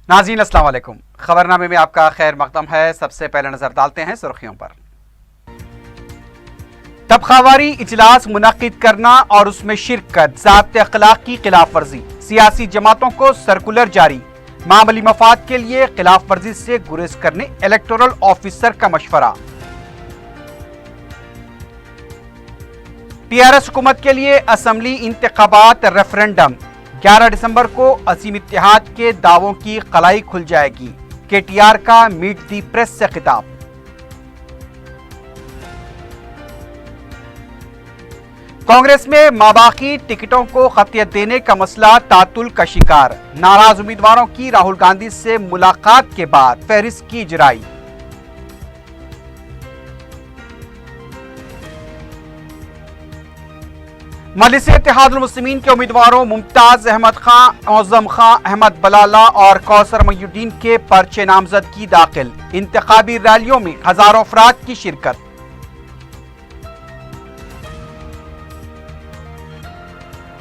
नाज़रीन अस्सलाम वालेकुम। खबरनामे में आपका खैर मकदम है। सबसे पहले नजर डालते हैं सुर्खियों पर। तबखावारी इजलास मुनक्किद करना और उसमें शिरकत ज़ाब्ते अखलाक की खिलाफ वर्जी, सियासी जमातों को सर्कुलर जारी, मामूली मफाद के लिए खिलाफ वर्जी से गुरेज करने इलेक्टोरल ऑफिसर का मशवरा। टीआरएस हुकूमत के लिए असम्बली इंतखाबात रेफरेंडम, 11 दिसंबर को अजीम इत्तेहाद के दावों की खलाई खुल जाएगी। केटीआर का मीट दी प्रेस से खिताब। कांग्रेस में माबाकी टिकटों को खतियत देने का मसला तातुल का शिकार, नाराज उम्मीदवारों की राहुल गांधी से मुलाकात के बाद फहरिस्त की इजराई। मजलिस इत्तेहादुल मुस्लिमीन के उम्मीदवारों मुमताज अहमद खां, मौज़म खां, अहमद बलाला और कौसर मयूद्दीन के पर्चे नामजदगी दाखिल। इंतखाबी रैलियों में हजारों अफराद की शिरकत।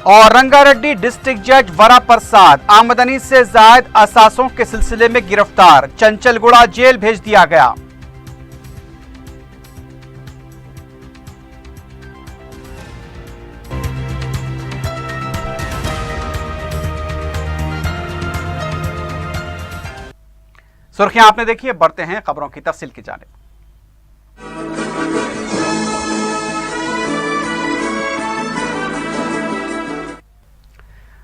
और रंगारेड्डी डिस्ट्रिक्ट जज वरा प्रसाद आमदनी से जायद असासों के सिलसिले में गिरफ्तार, चंचलगुड़ा जेल भेज दिया गया। सुर्खियां आपने देखी है, बढ़ते हैं खबरों की तफसील की जानिब।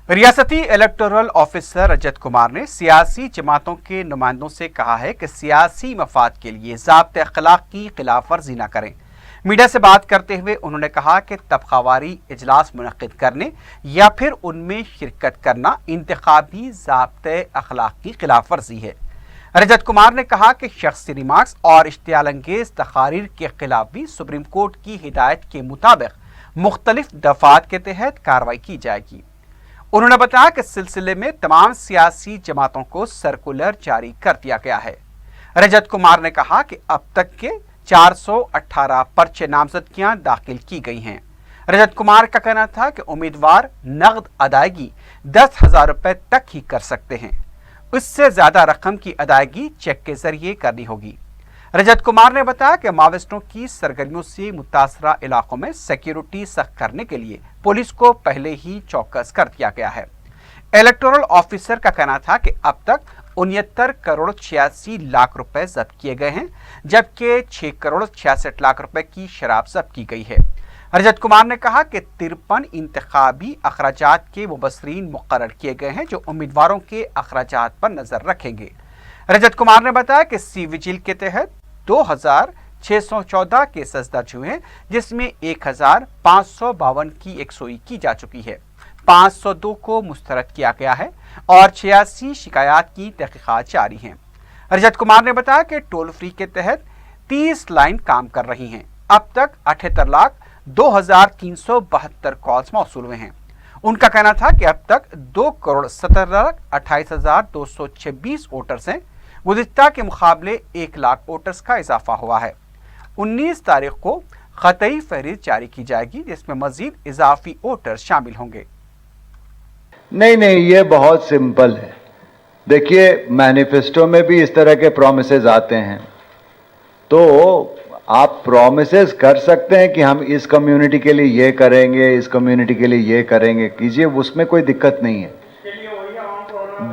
रियासती इलेक्टोरल ऑफिसर रजत कुमार ने सियासी जमातों के नुमाइंदों से कहा है कि सियासी मफाद के लिए ज़ाब्ते अखलाक की खिलाफ वर्जी न करें। मीडिया से बात करते हुए उन्होंने कहा कि तबखावारी इजलास मुनक्किद करने या फिर उनमें शिरकत करना इंतखाबी ज़ाब्ते अखलाक की खिलाफ वर्जी है। रजत कुमार ने कहा कि शख्सी रिमार्क्स और इश्तियाल अंगेज तकारीर के खिलाफ भी सुप्रीम कोर्ट की हिदायत के मुताबिक मुख्तलिफ दफात के तहत कार्रवाई की जाएगी। उन्होंने बताया कि इस सिलसिले में तमाम सियासी जमातों को सर्कुलर जारी कर दिया गया है। रजत कुमार ने कहा कि अब तक के 418 पर्चे नामजदगियां दाखिल की गई हैं। रजत कुमार का कहना था कि उम्मीदवार नगद अदायगी 10,000 रुपए तक ही कर सकते हैं, इससे ज्यादा रकम की अदायगी चेक के जरिए करनी होगी। रजत कुमार ने बताया कि माओवादियों की सरगर्मियों से मुतासरा इलाकों में सिक्योरिटी सख्त करने के लिए पुलिस को पहले ही चौकस कर दिया गया है। इलेक्टोरल ऑफिसर का कहना था कि अब तक 69 करोड़ 86 लाख रुपए जब्त किए गए हैं, जबकि 6 करोड़ 66 लाख रुपए की शराब जब्त की गई है। रजत कुमार ने कहा कि 53 इंतखाबी अखराजात के मुबस्सरीन मुकर्रर किए गए हैं जो उम्मीदवारों के अखराजात पर नजर रखेंगे। रजत कुमार ने बताया कि सी विजिल के तहत 2614 केसेस दर्ज हुए हैं, जिसमें 1552 की यकसुई की जा चुकी है, 502 को मुस्तरद किया गया है और 86 शिकायत की तहकीकात जारी हैं। रजत कुमार ने बताया कि टोल फ्री के तहत 30 लाइन काम कर रही हैं। अब तक 78,02,372 कॉल्स मौसूल हुए हैं। उनका कहना था कि अब तक 2,17,28,226 वोटर्स हैं। गुज़िश्ता के मुकाबले 1 लाख वोटर्स का इजाफा हुआ है। 19 तारीख को खतई फहरिस्त जारी की जाएगी, जिसमें मजीद इजाफी वोटर्स शामिल होंगे। नहीं, ये बहुत सिंपल है। देखिए, मैनिफेस्टो में भी इस तरह के प्रॉमिसेस आते हैं, तो आप प्रॉमिसेस कर सकते हैं कि हम इस कम्युनिटी के लिए ये करेंगे, इस कम्युनिटी के लिए ये करेंगे, कीजिए, उसमें कोई दिक्कत नहीं है।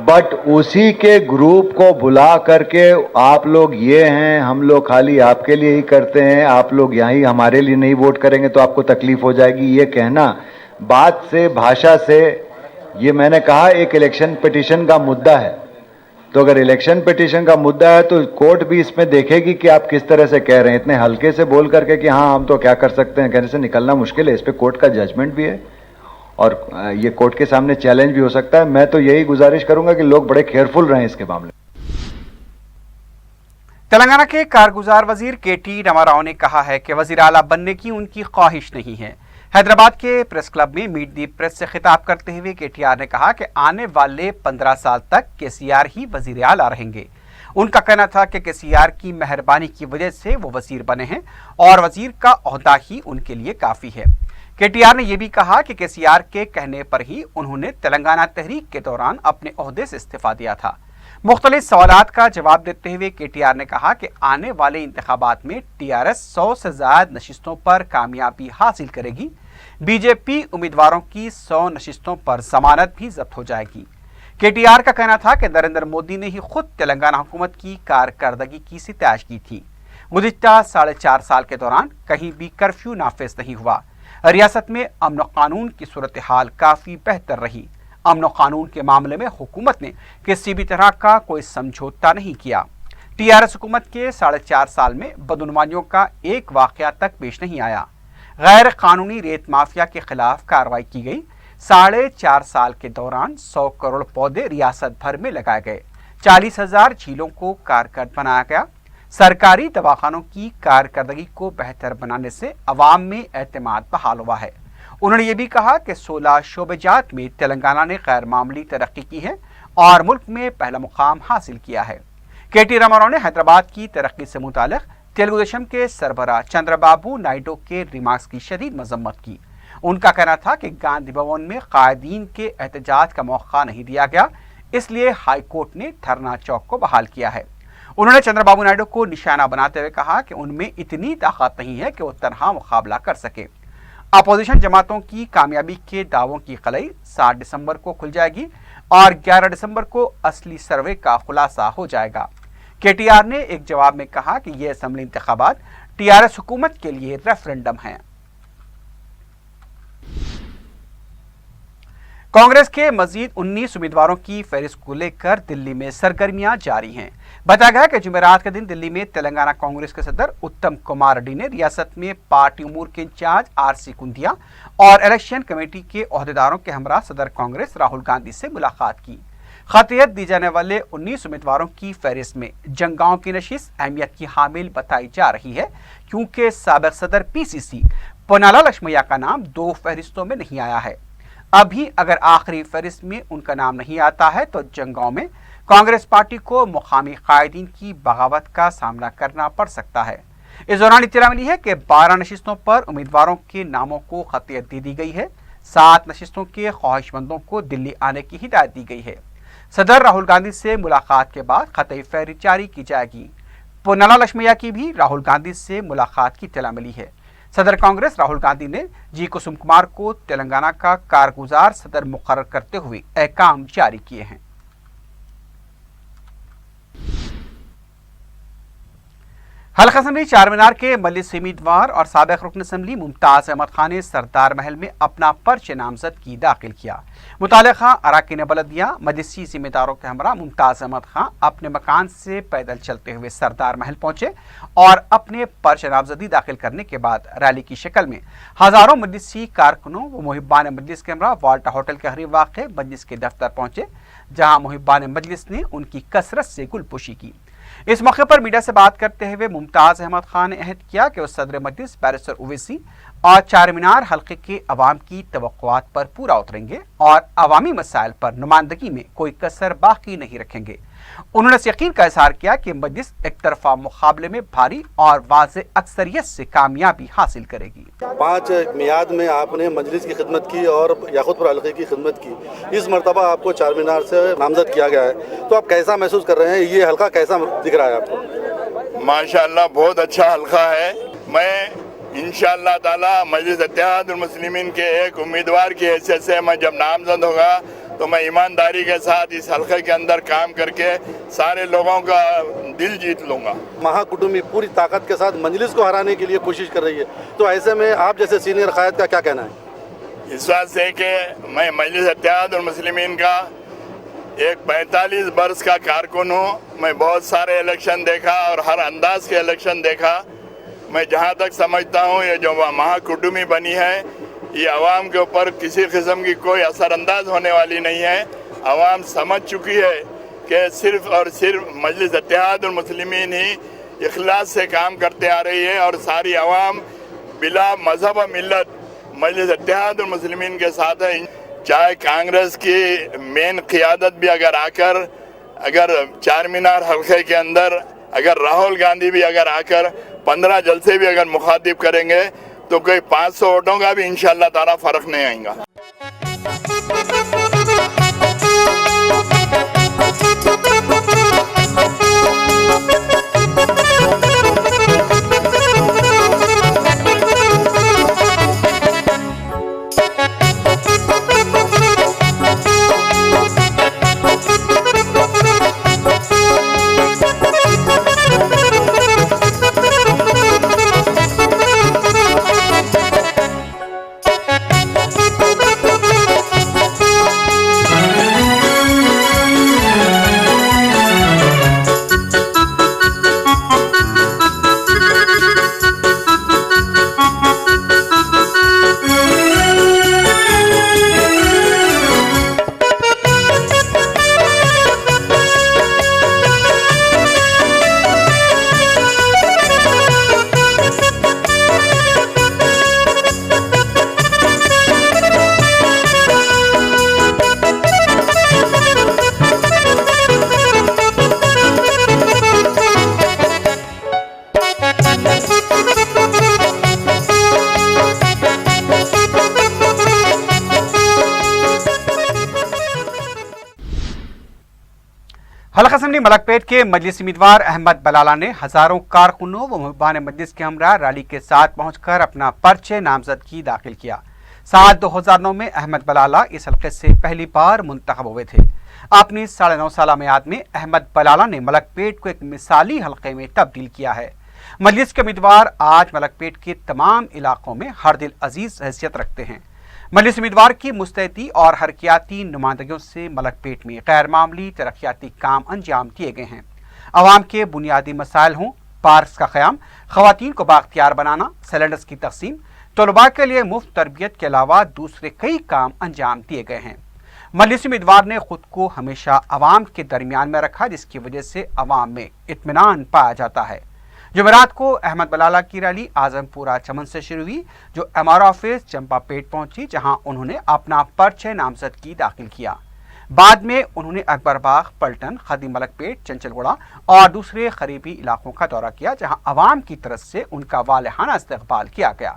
बट उसी के ग्रुप को बुला करके आप लोग ये हैं, हम लोग खाली आपके लिए ही करते हैं, आप लोग यहीं हमारे लिए नहीं वोट करेंगे तो आपको तकलीफ हो जाएगी, ये कहना बात से, भाषा से, ये मैंने कहा एक इलेक्शन पिटीशन का मुद्दा है। तो अगर इलेक्शन पिटीशन का मुद्दा है तो कोर्ट भी इसमें देखेगी कि आप किस तरह से कह रहे हैं। इतने हल्के से बोल करके कि हाँ हम तो क्या कर सकते हैं कहने से निकलना मुश्किल है। इस पे कोर्ट का जजमेंट भी है और ये कोर्ट के सामने चैलेंज भी हो सकता है। मैं तो यही गुजारिश करूंगा कि लोग बड़े केयरफुल रहें इसके मामले। तेलंगाना के कारगुजार वजीर केटी रामाराव ने कहा है कि वजीर आला बनने की उनकी ख्वाहिश नहीं है। हैदराबाद के प्रेस क्लब में मीट दी प्रेस से खिताब करते हुए केटीआर ने कहा कि आने वाले 15 साल तक केसीआर ही वजीर आला रहेंगे। उनका कहना था कि केसीआर की मेहरबानी की वजह से वो वजीर बने हैं और वजीर का ओहदा ही उनके लिए काफी है। केटीआर ने यह भी कहा कि केसीआर के कहने पर ही उन्होंने तेलंगाना तहरीक के दौरान अपने ओहदे से इस्तीफा दिया था। मुख्तलिफ सवालात का जवाब देते हुए KTR ने कहा कि आने वाले इंतखाबात में TRS 100 से ज्यादा नशिस्तों पर कामयाबी हासिल करेगी। BJP उम्मीदवारों की 100 नशिस्तों पर जमानत भी जब्त हो जाएगी। KTR का कहना था कि नरेंद्र मोदी ने ही खुद तेलंगाना हुकूमत की कारकर्दगी की सितारिश की थी। गुज़िश्ता 4.5 साल के दौरान कहीं भी कर्फ्यू नाफिज नहीं हुआ। रियासत में अमन कानून की सूरत हाल काफ़ी बेहतर रही। अमन कानून के मामले में हुकूमत ने किसी भी तरह का कोई समझौता नहीं किया। TRS हुकूमत के 4.5 साल में बदनुमानियों का एक वाक़या तक पेश नहीं आया। गैर कानूनी रेत माफिया के खिलाफ कार्रवाई की गई। 4.5 साल के दौरान 100 करोड़ पौधे रियासत भर में लगाए गए। 40,000 झीलों को कारगर बनाया गया। सरकारी दवाखानों की कारकर्दगी को बेहतर बनाने से अवाम में एतमाद बहाल हुआ है। उन्होंने ये भी कहा कि 16 शोबेजात में तेलंगाना ने गैर मामूली तरक्की की है और मुल्क में पहला मुकाम हासिल किया है। KT रामाराव ने हैदराबाद की तरक्की से मुतालिक तेलुगु देशम के सरबराह चंद्रबाबू नायडू के रिमार्क्स की शदीद मजम्मत की। उनका कहना था कि गांधी भवन में कायदीन के एहतजाज का मौका नहीं दिया गया, इसलिए हाई कोर्ट ने धरना चौक को बहाल किया है। उन्होंने चंद्रबाबू नायडू को निशाना बनाते हुए कहा कि उनमें इतनी ताकत नहीं है कि वो तनहा मुकाबला कर सके। अपोजिशन जमातों की कामयाबी के दावों की कलई 7 दिसंबर को खुल जाएगी और 11 दिसंबर को असली सर्वे का खुलासा हो जाएगा। KTR ने एक जवाब में कहा कि ये असम्बली इंतखाबात TRS हुकूमत के लिए रेफरेंडम हैं। कांग्रेस के मजीद 19 उम्मीदवारों की फहरिस्त को लेकर दिल्ली में सरगर्मियां जारी हैं। बताया गया कि जुमेरात के दिन दिल्ली में तेलंगाना कांग्रेस के सदर उत्तम कुमार रेड्डी ने रियासत में पार्टी उमूर के इंचार्ज RC कुंदिया और इलेक्शन कमेटी के ओहदेदारों के हमरा सदर कांग्रेस राहुल गांधी से मुलाकात की। खतियत दी जाने वाले 19 उम्मीदवारों की फहरिस्त में जंगांव की नशिस्त अहमियत की हामिल बताई जा रही है, क्योंकि साबिक सदर PCC पोन्नाला लक्ष्मैया का नाम 2 फहरिस्तों में नहीं आया है। अभी अगर आखिरी फहरिस्त में उनका नाम नहीं आता है तो जंगांव में कांग्रेस पार्टी को मुकामी कायदीन की बगावत का सामना करना पड़ सकता है। इस दौरान इत्तला मिली है कि 12 नशिस्तों पर उम्मीदवारों के नामों को खतियत दे दी गई है। 7 नशिस्तों के ख्वाहिशमंदों को दिल्ली आने की हिदायत दी गई है। सदर राहुल गांधी से मुलाकात के बाद खतई फहरिस्त जारी की जाएगी। पोन्नाला लक्ष्मैया की भी राहुल गांधी से मुलाकात की इत्तला मिली है। सदर कांग्रेस राहुल गांधी ने जी कुसुम कुमार को तेलंगाना का कारगुजार सदर मुकर्रर करते हुए अहकाम जारी किए हैं। हल्का असम्बली चारमीनार के मजलिस उम्मीदवार और साबिक रुकन असम्बली मुमताज अहमद खान ने सरदार महल में अपना पर्च नामजद की दाखिल किया। मुतालिका अराकीन बलदिया मजलिसी जिम्मेदारों के हमरा मुमताज अहमद खान अपने मकान से पैदल चलते हुए सरदार महल पहुंचे और अपने पर्च नामजदी दाखिल करने के बाद रैली की शक्ल में हजारों मजलिसी कारकुनों व मुहिब्बान मजलिस के हमरा वाल्टा होटल के करीब वाक़ मजलिस के दफ्तर पहुंचे, जहां मुहिब्बान मजलिस ने उनकी कसरत से गुलपोशी की। इस मौके पर मीडिया से बात करते हुए मुमताज अहमद खान ने अहद किया कि वो सदर मजलिस बैरिस्टर ओवैसी और चारमीनार हल्के के अवाम की तवक्कुआत पर पूरा उतरेंगे और अवामी मसाइल पर नुमाइंदगी में कोई कसर बाकी नहीं रखेंगे। उन्होंने इस यकीन का इजहार किया कि मजलिस एक तरफा मुकाबले में भारी और वाज़े अक्सरियत से कामयाबी हासिल करेगी। 5 मियाद में आपने मजलिस की खिदमत की और याकूतपुर हल्के की खिदमत की। इस मरतबा आपको चारमीनार से नामजद किया गया है, तो आप कैसा महसूस कर रहे हैं? ये हल्का कैसा दिख रहा है आपको? माशाअल्लाह बहुत अच्छा हल्का है। मैं इंशाअल्लाह ताला मजलिस इत्तेहादुल मुस्लिमीन के एक उम्मीदवार की हैसियत से मैं जब नामजद होगा तो मैं ईमानदारी के साथ इस हल्के के अंदर काम करके सारे लोगों का दिल जीत लूँगा। महाकुटुंबी पूरी ताकत के साथ मजलिस को हराने के लिए कोशिश कर रही है, तो ऐसे में आप जैसे सीनियर क़यादत का क्या कहना है? इस बात से कि मैं मजलिस इत्तेहादुल मुस्लिमीन का एक 45 बरस का कारकुन हूँ। मैं बहुत सारे इलेक्शन देखा और हर अंदाज के इलेक्शन देखा। मैं जहाँ तक समझता हूँ ये जो महाकुटुंबी बनी है ये अवाम के ऊपर किसी किस्म की कोई असरअंदाज होने वाली नहीं है। अवाम समझ चुकी है कि सिर्फ और सिर्फ मजलिस इत्तेहादुल मुस्लिमीन ही इखलास से काम करते आ रही है और सारी अवाम बिला मजहब व मिल्लत मजलिस इत्तेहादुल मुस्लिमीन के साथ है। चाहे कांग्रेस की मेन क़ियादत भी अगर चारमीनार हल्के के अंदर अगर राहुल गांधी भी अगर आकर 15 जलसे भी अगर मुखातिब करेंगे तो कोई 500 वोटों का भी इंशाअल्लाह ताला फर्क नहीं आएगा। हलका असम्बली मलकपेट के मजलिस उम्मीदवार अहमद बलाला ने हजारों कारकुनों व मुहिबान मजलिस के हमरा रैली के साथ पहुंचकर अपना पर्चे नामजदगी दाखिल किया। साल 2009 में अहमद बलाला इस हल्के से पहली बार मुंतखब हुए थे। अपनी 9.5 साल मियाद में अहमद बलाला ने मलकपेट को एक मिसाली हल्के में तब्दील किया है। मजलिस के उम्मीदवार आज मलकपेट के तमाम इलाकों में हर दिल अजीज हैसियत रखते हैं। मजलिस उम्मीदवार की मुस्तैदी और हरकियाती नुमाइंदगियों से मलकपेट में गैर मामूली तरक्याती काम अंजाम दिए गए हैं। अवाम के बुनियादी मसाइल हों, पार्क का क़याम, ख़वातीन को बाख्तियार बनाना, सिलेंडर्स की तकसीम, तलबा के लिए मुफ्त तरबियत के अलावा दूसरे कई काम अंजाम दिए गए हैं। मजलिस उम्मीदवार ने खुद को हमेशा अवाम के दरमियान में रखा, जिसकी वजह से अवाम में इत्मीनान पाया जाता है। जुमेरात को अहमद बलाला की रैली आजमपुरा चमन से शुरू हुई, जो एमआर ऑफिस चंपापेट पहुंची, जहां उन्होंने अपना पर्चे नामजदगी दाखिल किया। बाद में उन्होंने अकबरबाग, पलटन, खदी मलकपेट, चंचलगुड़ा और दूसरे करीबी इलाकों का दौरा किया, जहां अवाम की तरफ से उनका वालिहाना इस्तकबाल किया गया।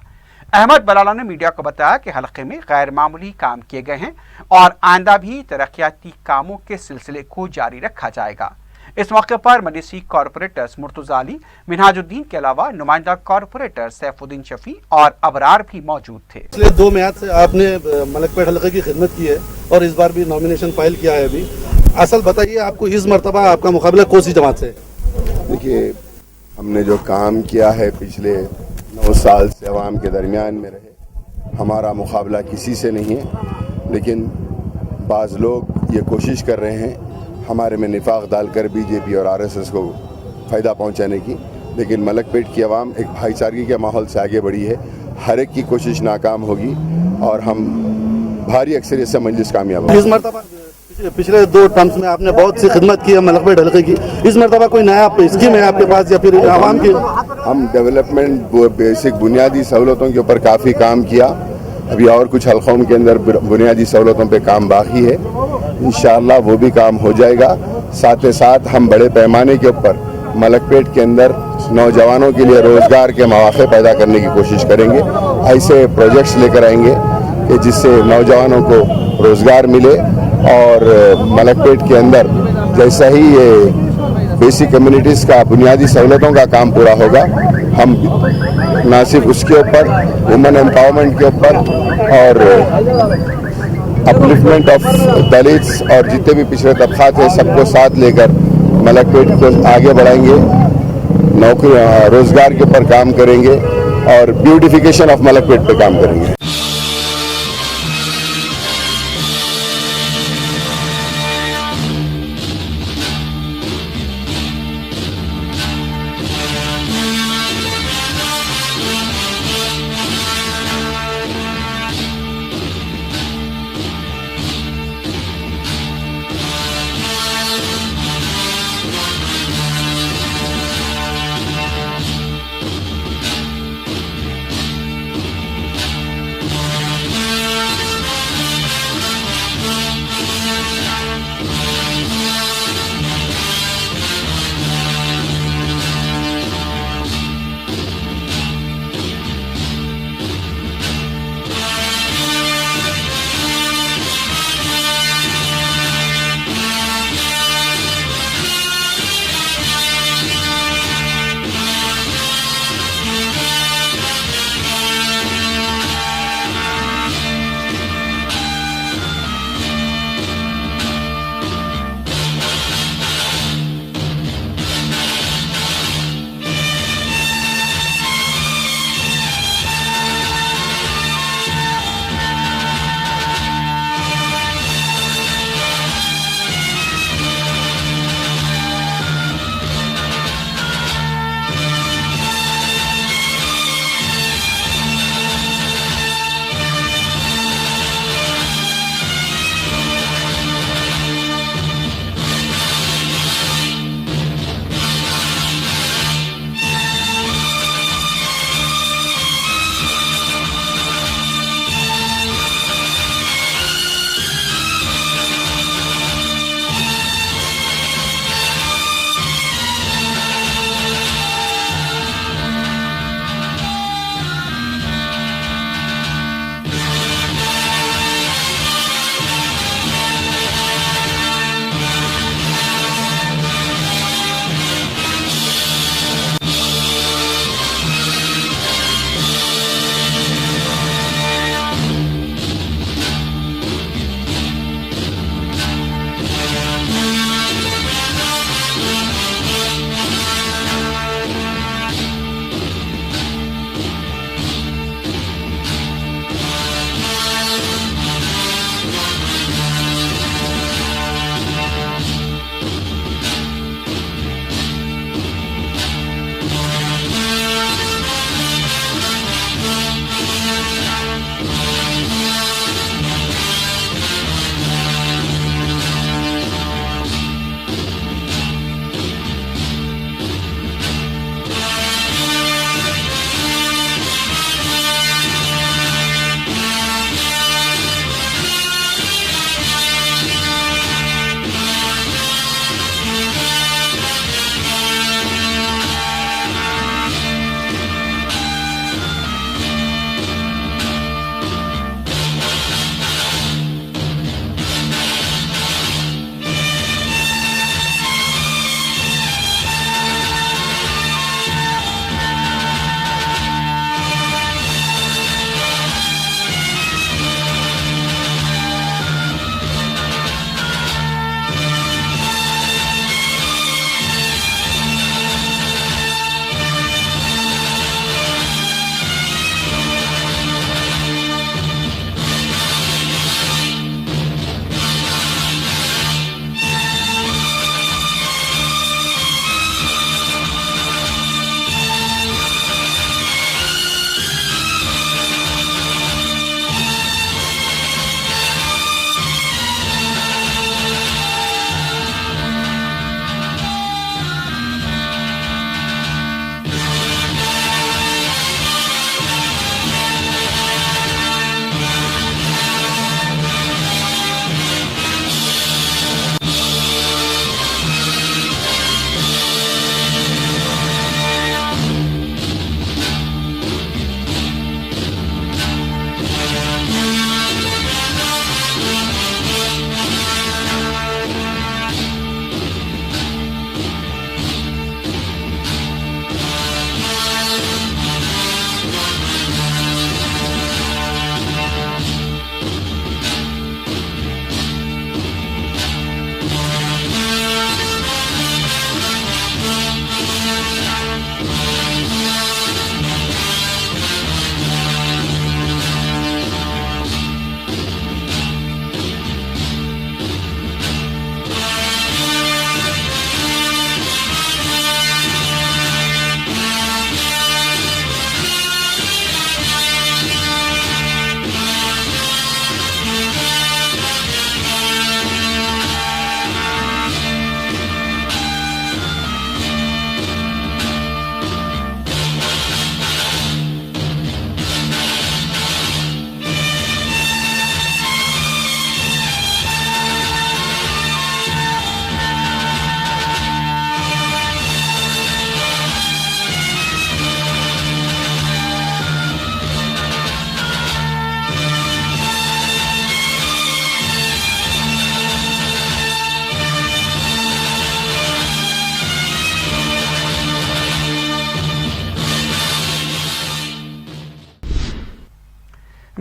अहमद बलाला ने मीडिया को बताया कि हल्के में गैर मामूली काम किए गए हैं और आइंदा भी तरक्याती कामों के सिलसिले को जारी रखा जाएगा। इस मौके पर मजलिसी कॉरपोरेटर्स मुर्तजा अली, मिनहाजुद्दीन के अलावा नुमाइंदा कॉरपोरेटर सैफुद्दीन शफी और अबरार भी मौजूद थे। पिछले 2 मियाद से आपने मलकपेट हल्के की खिदमत की है और इस बार भी नॉमिनेशन फाइल किया है। अभी असल बताइए, आपको इस मरतबा आपका मुकाबला कौन सी जमात से? देखिए, हमने जो काम किया है पिछले 9 साल से अवाम के दरमियान में रहे, हमारा मुकाबला किसी से नहीं है, लेकिन बाज़ लोग ये कोशिश कर रहे हैं हमारे में निफाक डालकर बीजेपी और आरएसएस को फ़ायदा पहुंचाने की। लेकिन मलकपेट की आवाम एक भाईचारगी के माहौल से आगे बढ़ी है। हर एक की कोशिश नाकाम होगी और हम भारी अक्सरियत से मजलिस कामयाब होगी। इस मरतबा पिछले 2 टर्म्स में आपने बहुत सी खिदमत की है मलकपेट हल्के की, इस मरतबा कोई नया स्कीम है आपके पास या फिर आवाम की? हम डेवलपमेंट, बेसिक बुनियादी सहूलतों के ऊपर काफ़ी काम किया। अभी और कुछ हल्कों के अंदर बुनियादी सहूलतों पे काम बाकी है, इंशाअल्लाह वो भी काम हो जाएगा। साथ ही साथ हम बड़े पैमाने के ऊपर मलकपेट के अंदर नौजवानों के लिए रोज़गार के मौके पैदा करने की कोशिश करेंगे। ऐसे प्रोजेक्ट्स लेकर आएंगे कि जिससे नौजवानों को रोज़गार मिले और मलकपेट के अंदर जैसा ही ये बेसिक कम्युनिटीज़ का बुनियादी सहूलतों का काम पूरा होगा, हम ना सिर्फ उसके ऊपर, वुमेन एम्पावरमेंट के ऊपर और अपलिफ्टमेंट ऑफ दलित्स और जितने भी पिछड़े तबकात हैं सबको साथ लेकर मलकपेट को आगे बढ़ाएंगे। नौकरी, रोज़गार के ऊपर काम करेंगे और ब्यूटिफिकेशन ऑफ मलकपेट पे काम करेंगे।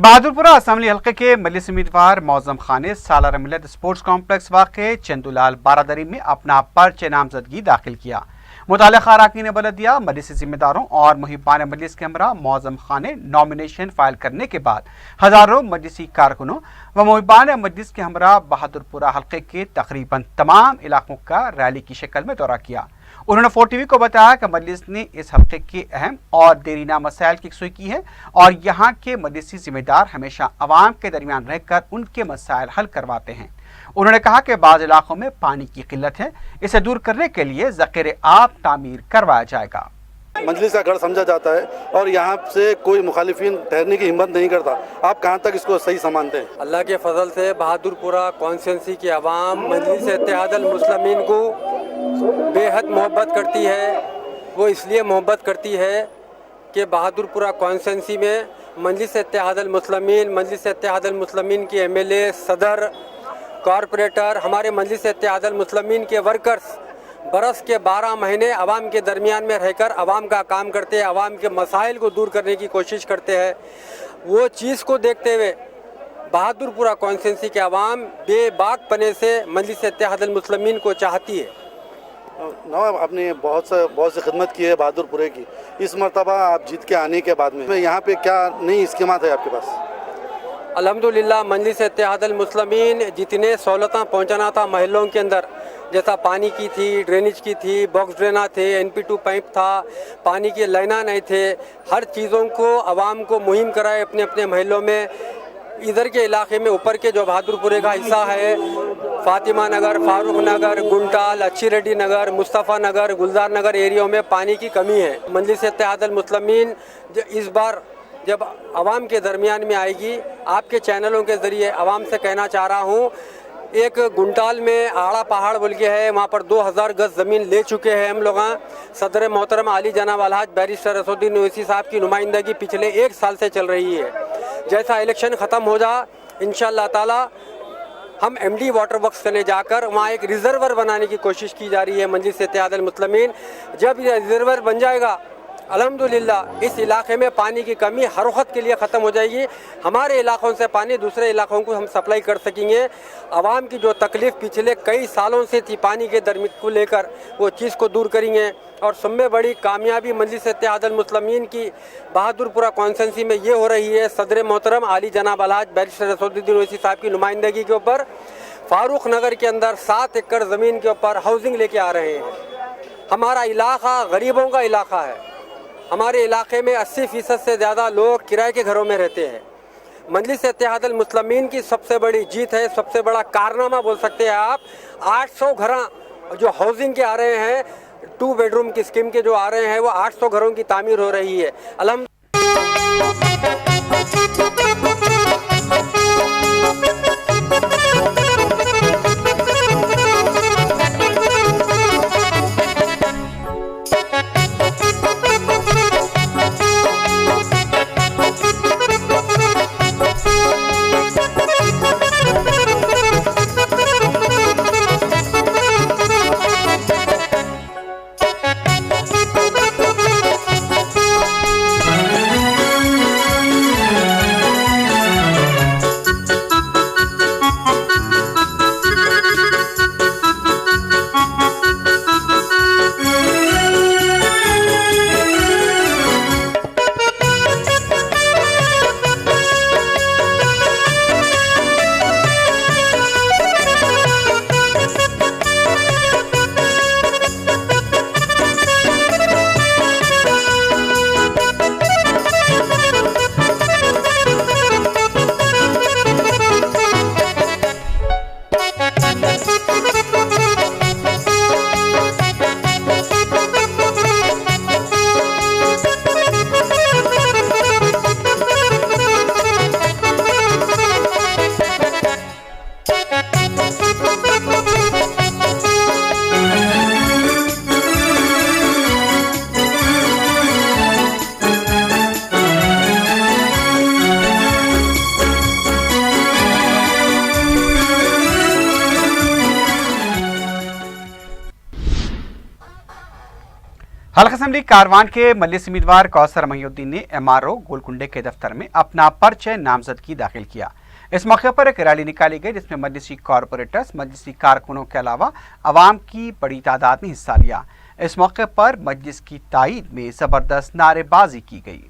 बहादुरपुरा असम्बली हल्के के मजलिस उम्मीदवार मौजम खान ने सालाना मिलत स्पोर्ट्स कॉम्प्लेक्स वाक़े चंदूलाल बारादरी में अपना पर्चे नामजदगी दाखिल किया। मुताल्लिक़ा अरकान बलदिया, मजलिसी ज़िम्मेदारों और मुहिब्बान मजलिस के हमरा मौजम खान ने नॉमिनेशन फाइल करने के बाद हज़ारों मजलिसी कारकुनों व मुहिब्बान मजलिस के हमरा बहादुरपुरा हल्के के तकरीबन तमाम इलाकों का रैली की शक्ल में दौरा किया। उन्होंने 4TV को बताया कि मजलिस ने इस हल्के के अहम और देरीना मसाइल की यकसुई की है और यहाँ के मजलिसी जिम्मेदार हमेशा अवाम के दरमियान रहकर उनके मसाइल हल करवाते हैं। उन्होंने कहा कि बाज़ इलाकों में पानी की किल्लत है, इसे दूर करने के लिए ज़ख़ीरे आब तामीर करवाया जाएगा। मजलिस का गढ़ समझा जाता है और यहाँ से कोई मुखालिफिन ठहरने की हिम्मत नहीं करता। आप कहाँ तक इसको सही समझते हैं? अल्लाह के फजल से बहादुरपुरा कॉन्स्टिट्यूंसी की आवाम मजलिस इत्तेहादुल मुस्लिमीन को बेहद मोहब्बत करती है। वो इसलिए मोहब्बत करती है कि बहादुरपुरा कॉन्स्टिट्यूंसी में मजलिस इत्तेहादुल मुस्लिमीन की MLA, सदर, कॉरपोरेटर, हमारे मजलिस इत्तेहादुल मुस्लिमीन के वर्कर्स बरस के 12 महीने आवाम के दरमियान में रहकर आवाम का काम करते हैं, आवाम के मसाइल को दूर करने की कोशिश करते हैं। वो चीज़ को देखते हुए बहादुरपुरा कॉन्स्टिट्यूंसी के आवाम बेबाक पने से मजलिस इत्तेहादुल मुस्लिमीन को चाहती है। नवाब, आपने बहुत सी खिदमत की है बहादुरपुरे की। इस मरतबा आप जीत के आने के बाद में यहाँ पे क्या नई स्कीमात है आपके पास? अल्हम्दुलिल्लाह मजलिस इत्तेहादुल मुस्लिमीन जितने सहूलतें पहुँचाना था महलों के अंदर, जैसा पानी की थी, ड्रेनेज की थी, बॉक्स ड्रेना थे, NP2 पाइप था, पानी की लाइना नहीं थे, हर चीज़ों को आवाम को मुहिम कराए अपने अपने महलों में। इधर के इलाके में ऊपर के जो बहादुरपुरे का हिस्सा है, फातिमा नगर, फारूक नगर, गुंटाल, अच्छी रेड्डी नगर, मुस्तफ़ा नगर, गुलजार नगर एरियाओं में पानी की कमी है। मजलिस इत्तेहादुल मुस्लिमीन इस बार जब आवाम के दरमियान में आएगी, आपके चैनलों के ज़रिए आवाम से कहना चाह रहा हूँ, एक गुंटाल में आड़ा पहाड़ बोल के है, वहाँ पर 2000 गज ज़मीन ले चुके हैं हम लोग। सदर मोहतरम आली जनाब अलहाज बैरिस्टर असदुद्दीन ओवैसी साहब की नुमाइंदगी पिछले 1 साल से चल रही है। जैसा इलेक्शन ख़त्म हो जा इंशाअल्लाह ताला हम MD वाटर वर्क्स करने जाकर वहाँ एक रिजर्वर बनाने की कोशिश की जा रही है। मजलिस इत्तेहादुल मुस्लिमीन जब ये रिजर्वर बन जाएगा, अल्हम्दुलिल्लाह इस इलाके में पानी की कमी हर वक्त के लिए ख़त्म हो जाएगी। हमारे इलाकों से पानी दूसरे इलाकों को हम सप्लाई कर सकेंगे। आवाम की जो तकलीफ़ पिछले कई सालों से थी पानी के दरमियान को लेकर, वो चीज़ को दूर करेंगे। और सब में बड़ी कामयाबी मजलिस इत्तेहादुल मुस्लिमीन की बहादुरपुरा कॉन्स्टिट्यूंसी में ये हो रही है, सदर मोहतरम आली जनाब अलहाज बैरिस्टर असदुद्दीन ओवैसी साहब की नुमाइंदगी के ऊपर फारूक नगर के अंदर 7 एकड़ ज़मीन के ऊपर हाउसिंग लेके आ रहे हैं। हमारा इलाका गरीबों का इलाका है। हमारे इलाके में 80% से ज़्यादा लोग किराए के घरों में रहते हैं। मजलिस इत्तेहादुल मुस्लिमीन की सबसे बड़ी जीत है, सबसे बड़ा कारनामा बोल सकते हैं आप। 800 घर जो हाउसिंग के आ रहे हैं, 2 बेडरूम की स्कीम के जो आ रहे हैं, वो 800 घरों की तामीर हो रही है। हल्का असेंबली कारवान के मजलिस उम्मीदवार कौसर महिउद्दीन ने MRO गोलकुंडे के दफ्तर में अपना पर्चा नामजदगी दाखिल किया। इस मौके पर एक रैली निकाली गई जिसमें मजलिसी कॉरपोरेटर्स, मजलिसी कारकुनों के अलावा अवाम की बड़ी तादाद ने हिस्सा लिया। इस मौके पर मजलिस की ताईद में जबरदस्त नारेबाजी की गई।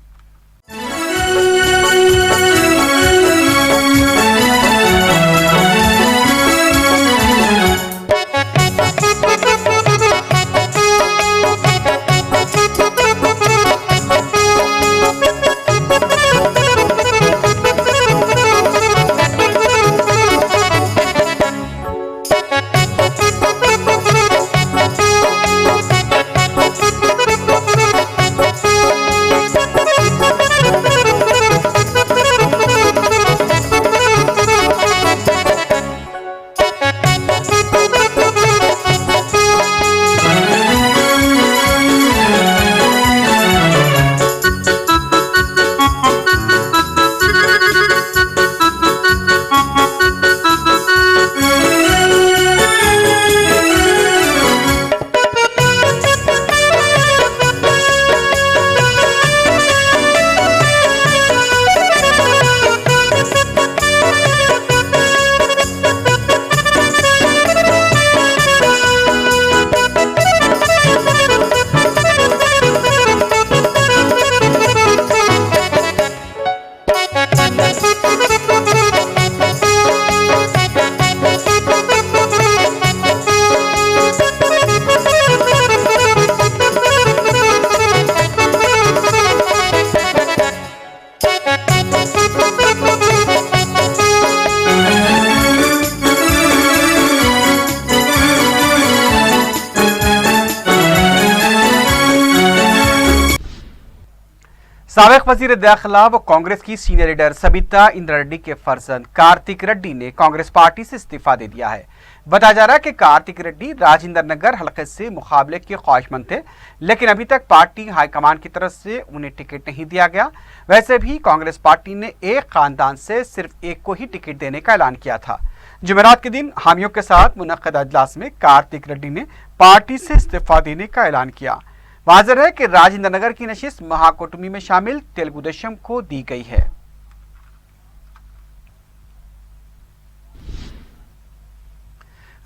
साबिक वजीर दाखिला व कांग्रेस की सीनियर लीडर सबिता इंद्रा रेड्डी के फर्जंद कार्तिक रेड्डी ने कांग्रेस पार्टी से इस्तीफा दे दिया है। बताया जा रहा है कि कार्तिक रेड्डी राजेंद्र नगर हलके से मुकाबले के ख्वाहिशमंद थे, लेकिन अभी तक पार्टी हाईकमान की तरफ से उन्हें टिकट नहीं दिया गया। वैसे भी कांग्रेस पार्टी ने एक खानदान से सिर्फ एक को ही टिकट देने का ऐलान किया था। जुमेरात के दिन हामियों के साथ मुनक्कद अजलास में कार्तिक रेड्डी ने पार्टी से इस्तीफा देने का ऐलान किया। वाज़ेह है कि राजेंद्र नगर की नशिस्त महाकुटुंबी में शामिल तेलुगु देशम को दी गई है।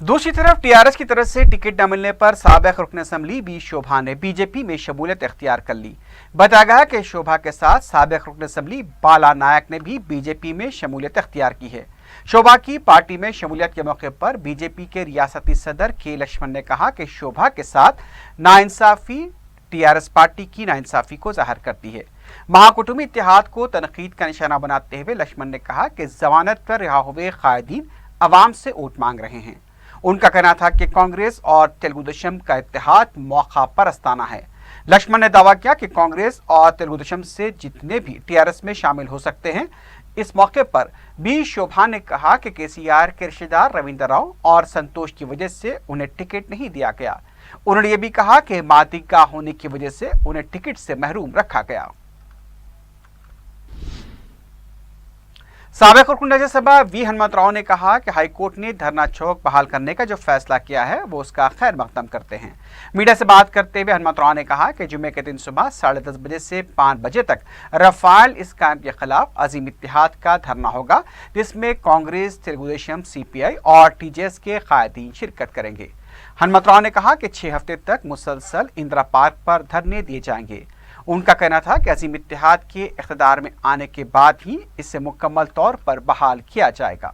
दूसरी तरफ टीआरएस की तरफ से टिकट न मिलने पर साबिक रुकन असेंबली बी शोभा ने बीजेपी में शमूलियत इख्तियार कर ली। बताया गया कि शोभा के साथ साबिक रुकन असेंबली बाला नायक ने भी बीजेपी में शमूलियत इख्तियार की है। शोभा की पार्टी में शमूलियत के मौके पर बीजेपी के रियासती सदर के लक्ष्मण ने कहा कि शोभा के साथ नाइंसाफी टीआरएस पार्टी की नाइंसाफी को जाहिर करती है। महाकुटुंबी इत्तेहाद को तनकीद का निशाना बनाते हुए लक्ष्मण ने कहा कि जमानत पर रिहा हुए कायदीन अवाम से वोट मांग रहे हैं। उनका कहना था कि कांग्रेस और तेलुगु देशम का इत्तेहाद मौका परस्ताना है। लक्ष्मण ने दावा किया कि कांग्रेस और तेलुगु देशम से जितने भी टीआरएस में शामिल हो सकते हैं। इस मौके पर बी शोभा ने कहा कि केसीआर के रिश्तेदार रविंद्र राव और संतोष की वजह से उन्हें टिकट नहीं दिया गया। उन्होंने ये भी कहा कि मातिका होने की वजह से उन्हें टिकट से महरूम रखा गया। साबिक रुकन राज्यसभा वी हनुमंत राव ने कहा कि हाईकोर्ट ने धरना चौक बहाल करने का जो फैसला किया है वो उसका खैर मकदम करते हैं। मीडिया से बात करते हुए हनुमंत राव ने कहा कि जुमे के दिन सुबह 10:30 बजे से 5 बजे तक रफाल स्कैम के खिलाफ अजीम इत्तेहाद का धरना होगा, जिसमें कांग्रेस, तेलुगु देशम, सीपीआई और टीजेएस के कायदीन शिरकत करेंगे। हनुमंत राव ने कहा कि 6 हफ्ते तक मुसलसल इंदिरा पार्क पर धरने दिए जाएंगे। उनका कहना था कि अजीम इत्तेहाद के इख्तिदार में आने के बाद ही इसे मुकम्मल तौर पर बहाल किया जाएगा।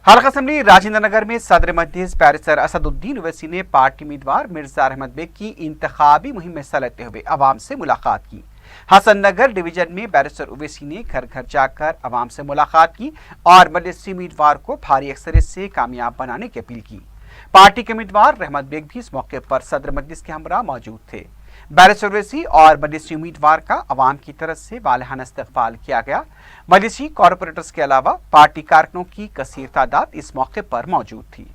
हल्का असेंबली राजेंद्र नगर में सदर मजलिस बैरिस्टर असदुद्दीन ओवैसी ने पार्टी उम्मीदवार मिर्जा अहमद बेग की इंतखाबी मुहिम में हिस्सा लेते हुए अवाम से मुलाकात की। हसन नगर डिवीजन में बैरिस्टर ओवैसी ने घर घर जाकर अवाम से मुलाकात की और मजलिसी उम्मीदवार को भारी अक्सरियत से कामयाब बनाने की अपील की। पार्टी के उम्मीदवार रहमत बेग भी इस मौके पर सदर मजलिस के हमरा मौजूद थे। बैरिस्टर ओवैसी और मजलिसी उम्मीदवार का अवाम की तरफ से वालिहाना इस्तकबाल किया गया। मजलिसी कॉरपोरेटर्स के अलावा पार्टी कारकुनों की कसीर तादाद इस मौके पर मौजूद थी।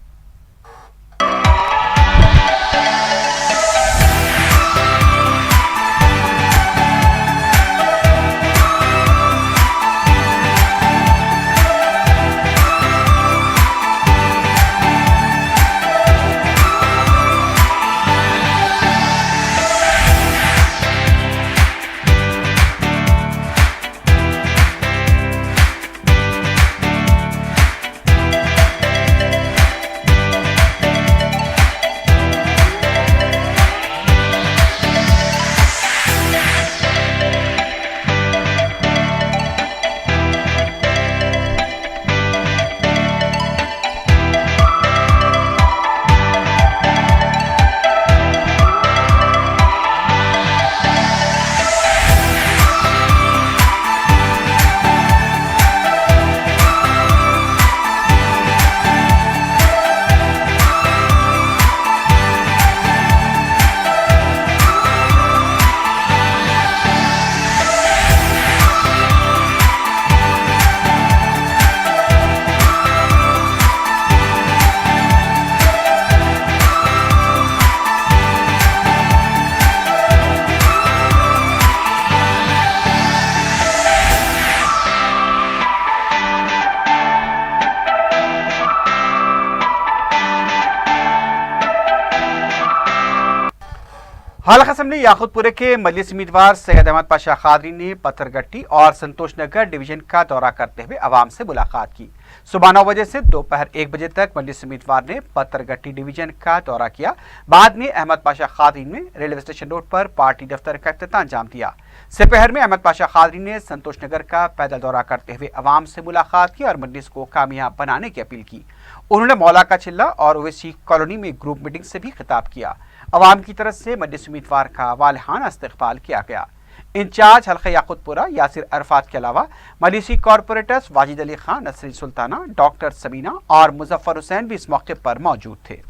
हल्का असम्बली याकूतपुरे के मजलिस उम्मीदवार सैयद अहमद पाशा खादरी ने पत्थरगट्टी और संतोष नगर डिवीजन का दौरा करते हुए आवाम से मुलाकात की। सुबह 9 बजे से दोपहर 1 बजे तक मजलिस उम्मीदवार ने पत्थरगट्टी डिवीजन का दौरा किया। बाद में अहमद पाशा खादरी ने रेलवे स्टेशन रोड पर पार्टी दफ्तर का इफ्तिताह अंजाम दिया। दोपहर में अहमद पाशा खादरी ने संतोष नगर का पैदल दौरा करते हुए आवाम से मुलाकात की और मजलिस को कामयाब बनाने की अपील की। उन्होंने मौला का चिल्ला और ओवैसी कॉलोनी में ग्रुप मीटिंग से भी खिताब किया। अवाम की तरफ से मजलिस उम्मीदवार का वालहाना इस्तकबाल किया गया। इंचार्ज हल्का याकूतपुरा यासिर अरफात के अलावा मजलिसी कॉरपोरेटर्स वाजिद अली खान, नसरीन सुल्ताना, डॉक्टर सबीना और मुजफ्फर हुसैन भी इस मौके पर मौजूद थे।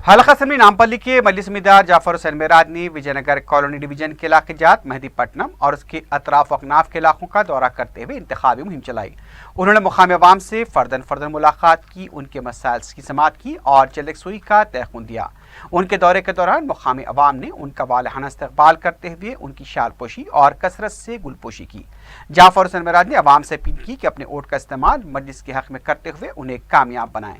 हल्का असम्बली नामपल्ली के मजलिस उम्मीदवार जाफर हुसैन मेराज ने विजयनगर कॉलोनी डिवीजन के इलाके जात मेहदीपट्टनम और उसके अतराफ अकनाफ के इलाकों का दौरा करते हुए इंतखाबी मुहिम चलाई। उन्होंने मुकामी अवाम से फर्दन मुलाकात की, उनके मसाइल की समाअत की और जल्द यकसुई का तयक़ुन दिया। उनके दौरे के दौरान मुकामी अवाम ने उनका वालहाना इस्तकबाल करते हुए उनकी शालपोशी और कसरत से गुलपोशी की। जाफर हुसैन मेराज ने अवाम से अपील की कि अपने वोट का इस्तेमाल मजलिस के हक में करते हुए उन्हें कामयाब बनाएं।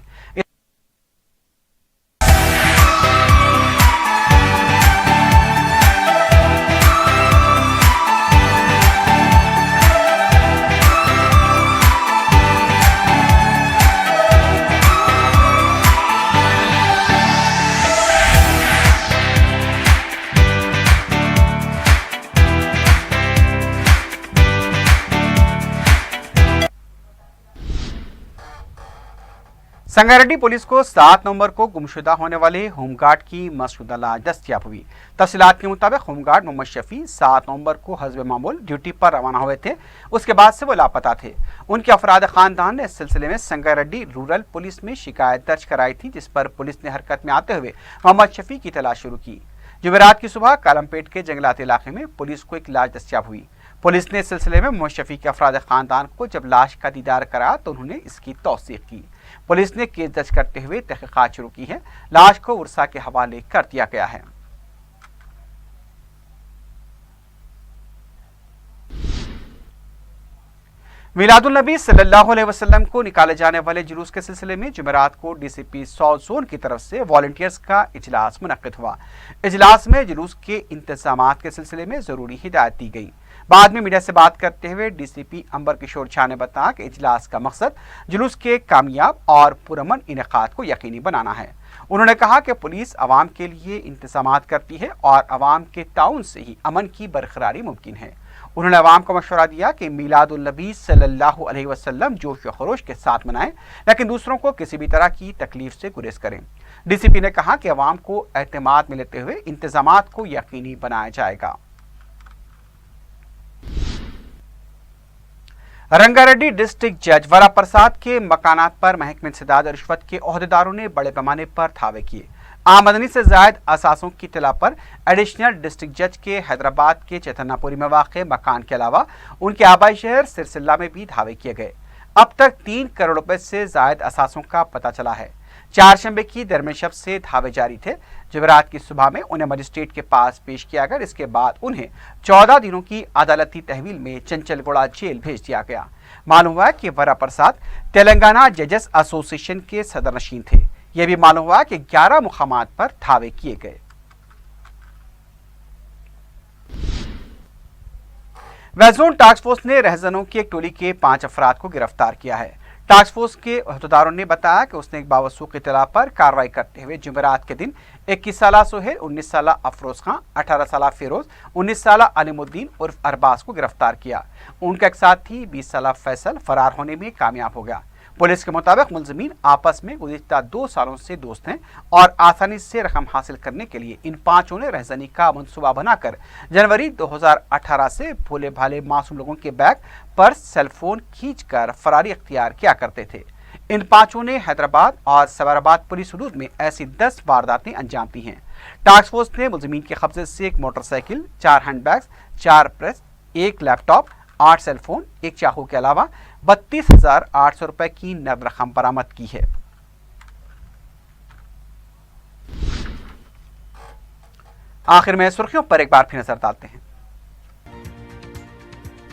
संगारेड्डी पुलिस को 7 नवंबर को गुमशुदा होने वाले होमगार्ड की मसऊदा लाश दस्तयाब हुई। तफसीलात के मुताबिक होमगार्ड मोहम्मद शफी 7 नवंबर को हस्ब मामूल ड्यूटी पर रवाना हुए थे। उसके बाद से वो लापता थे। उनके अफराद खानदान ने इस सिलसिले में संगारेड्डी रूरल पुलिस में शिकायत दर्ज कराई थी, जिस पर पुलिस ने हरकत में आते हुए मोहम्मद शफी की तलाश शुरू की। जुमेरात की सुबह कालमपेट के जंगलात इलाके में पुलिस को एक लाश दस्तयाब हुई। पुलिस ने इस सिलसिले में मोहम्मद शफी के अफराद खानदान को जब लाश का दीदार कराया तो उन्होंने इसकी तौसीक की। पुलिस ने केस दर्ज करते हुए तहकीकात शुरू की है। लाश को उर्सा के हवाले कर दिया गया है। मिलादुल नबी सल्लल्लाहु अलैहि वसल्लम को निकाले जाने वाले जुलूस के सिलसिले में जुमेरात को डीसीपी साउथ जोन की तरफ से वॉलंटियर्स का इजलास मुनक्किद हुआ। इजलास में जुलूस के इंतजामात के सिलसिले में जरूरी हिदायत दी गई। बाद में मीडिया से बात करते हुए डीसीपी अंबर किशोर झा ने बताया कि इजलास का मकसद जुलूस के कामयाब और पुरअमन इनेकाद को यकीनी बनाना है। उन्होंने कहा कि पुलिस अवाम के लिए इंतजामात करती है और अवाम के ताउन से ही अमन की बरकरारी मुमकिन है। उन्होंने अवाम को मशवरा दिया कि मिलादुल नबी सल्लल्लाहु अलैहि वसल्लम जोश व खरोश के साथ मनाएं, लेकिन दूसरों को किसी भी तरह की तकलीफ से गुरेज करें। डीसीपी ने कहा कि अवाम को एतमाद में लेते हुए इंतजामात को यकीनी बनाया जाएगा। रंगारेड्डी डिस्ट्रिक्ट जज वरा प्रसाद के मकानात पर महकमे इंसदाद और रिश्वत के ओहदेदारों ने बड़े पैमाने पर धावे किए। आमदनी से जायद असासों की इत्तला पर एडिशनल डिस्ट्रिक्ट जज के हैदराबाद के चैतन्यपुरी में वाक़े मकान के अलावा उनके आबाई शहर सिरसिल्ला में भी धावे किए गए। अब तक 3 करोड़ रुपए से जायद असासों का पता चला है। चारशंबे की दरमियान शब से धावे जारी थे। जुमेरात की सुबह में उन्हें मजिस्ट्रेट के पास पेश किया गया। इसके बाद उन्हें 14 दिनों की अदालती तहवील में चंचलगुड़ा जेल भेज दिया गया। मालूम हुआ कि वरा प्रसाद तेलंगाना जजेस एसोसिएशन के सदर नशीन थे। यह भी मालूम हुआ कि 11 मुकामात पर धावे किए गए। वेस्ट जोन टास्क फोर्स ने रहजनों की एक टोली के 5 अफराद को गिरफ्तार किया है। टास्क फोर्स के अहदेदारों ने बताया कि उसने एक बावसूख इत्तला पर कार्रवाई करते हुए जुमेरात के दिन 21 साला सोहेल, 19 साला अफरोज खां, 18 साला फिरोज, 19 साला अलीमुद्दीन उर्फ अरबाज को गिरफ्तार किया। उनका एक साथी 20 साला फैसल फरार होने में कामयाब हो गया। पुलिस के मुताबिक मुलजिमीन आपस में गुज़िश्ता 2 सालों से दोस्त हैं और आसानी से रकम हासिल करने के लिए इन 5 ने रहजनी का मंसूबा बनाकर जनवरी 2018 से भोले भाले मासूम लोगों के बैग, पर्स, सेलफोन खींचकर फरारी अख्तियार किया करते थे। इन 5 ने हैदराबाद और सवाराबाद पुलिस हुदूद में ऐसी 10 वारदातें अंजाम दी हैं। टास्क फोर्स ने मुलजिमीन के कब्जे से एक motorcycle, 4 handbags, 4 press, 1 laptop, 8 cellphone, 1 चाकू के अलावा 32,800 रुपए की नकद रकम बरामद की है। आखिर में सुर्खियों पर एक बार फिर नजर डालते हैं।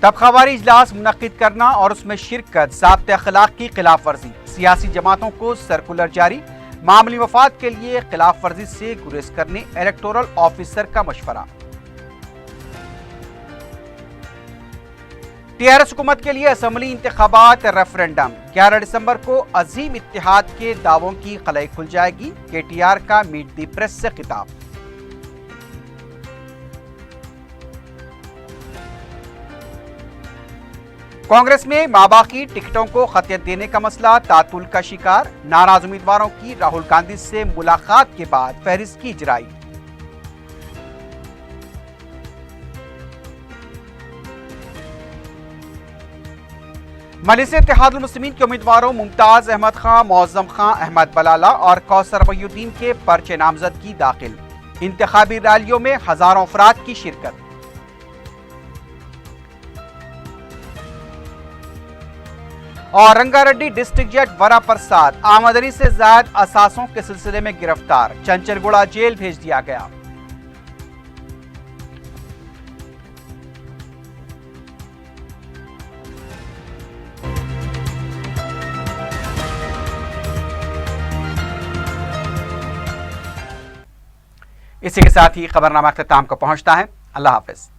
तबखावारी इजलास मुनक्किद करना और उसमें शिरकत ज़ाब्ते अखलाक की खिलाफ वर्जी, सियासी जमातों को सर्कुलर जारी, मामूली मफाद के लिए खिलाफ वर्जी से गुरेज करने इलेक्टोरल ऑफिसर का मशवरा। टीआरएस हुकूमत के लिए असम्बली इंतखाबात रेफरेंडम, 11 दिसंबर को अजीम इत्तेहाद के दावों की खलाई खुल जाएगी। केटीआर का मीट दी प्रेस से खिताब। कांग्रेस में माबाकी टिकटों को खतियत देने का मसला तातुल का शिकार, नाराज उम्मीदवारों की राहुल गांधी से मुलाकात के बाद फहरिस्त की इजराई। मजलिस इत्तेहादुल मुस्लिमीन के उम्मीदवारों मुमताज अहमद खां, मौज़म खां, अहमद बलाला और कौसर बयुद्दीन के पर्चे नामजदगी दाखिल। इंतखाबी रैलियों में हजारों अफराद की शिरकत। और रंगारेड्डी डिस्ट्रिक्ट जज वरा प्रसाद आमदनी से ज्यादा असासों के सिलसिले में गिरफ्तार, चंचलगुड़ा जेल भेज दिया गया। इसी के साथ ही खबरनामा अख्ताम को पहुंचता है। अल्लाह हाफिज।